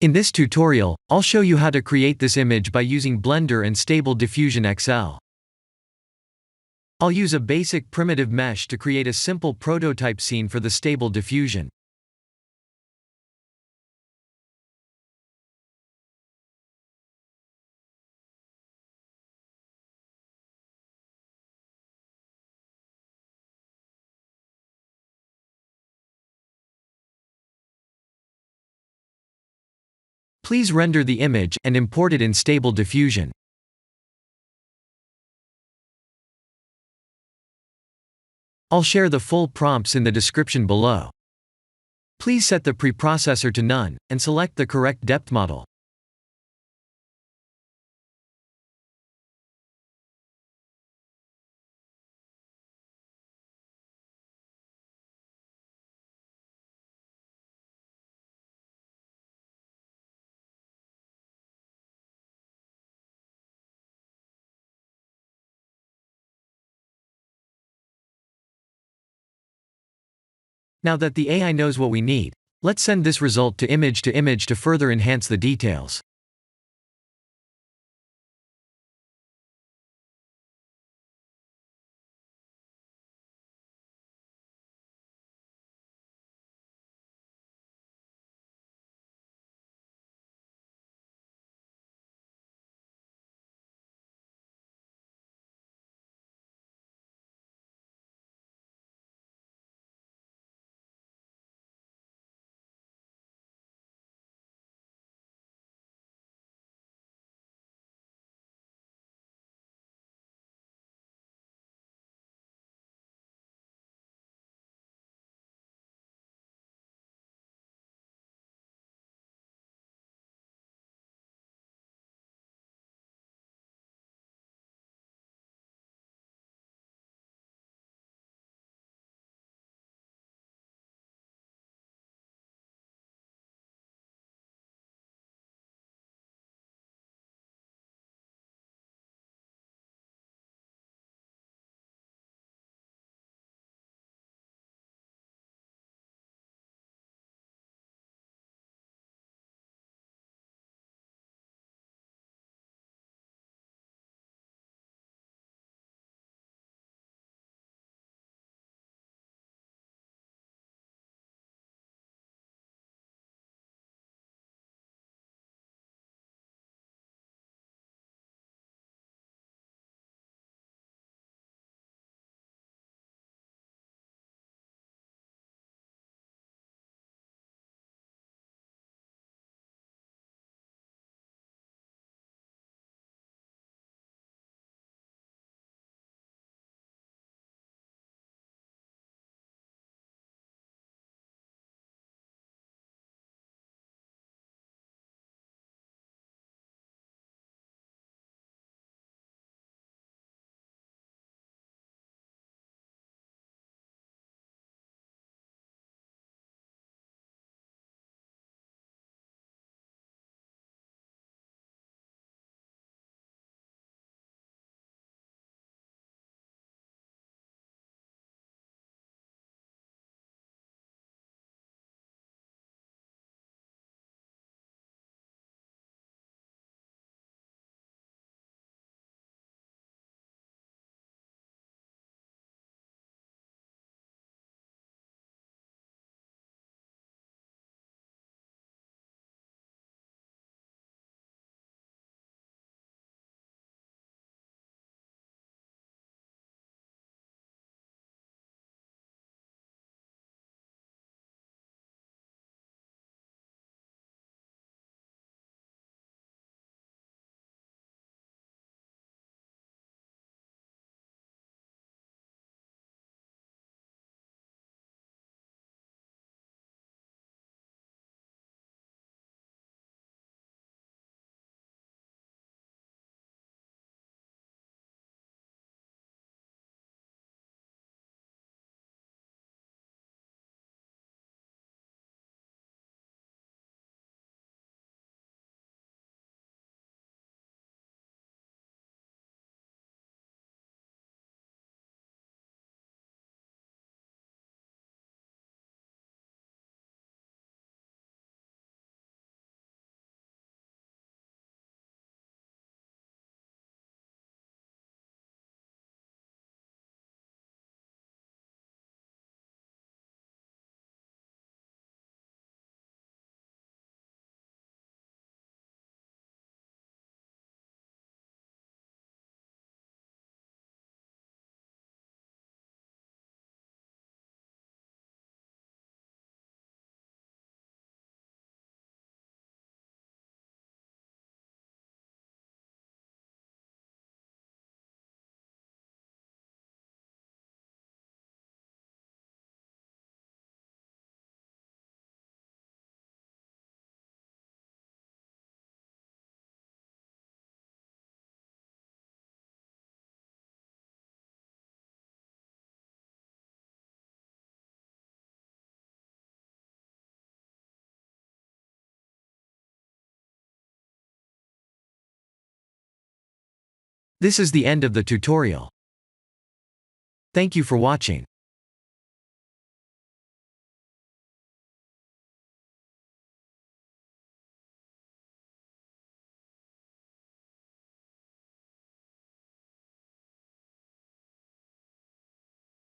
In this tutorial, I'll show you how to create this image by using Blender and Stable Diffusion XL. I'll use a basic primitive mesh to create a simple prototype scene for the Stable Diffusion. Please render the image and import it in Stable Diffusion. I'll share the full prompts in the description below. Please set the preprocessor to none, and select the correct depth model. Now that the AI knows what we need, let's send this result to image to further enhance the details. This is the end of the tutorial. Thank you for watching.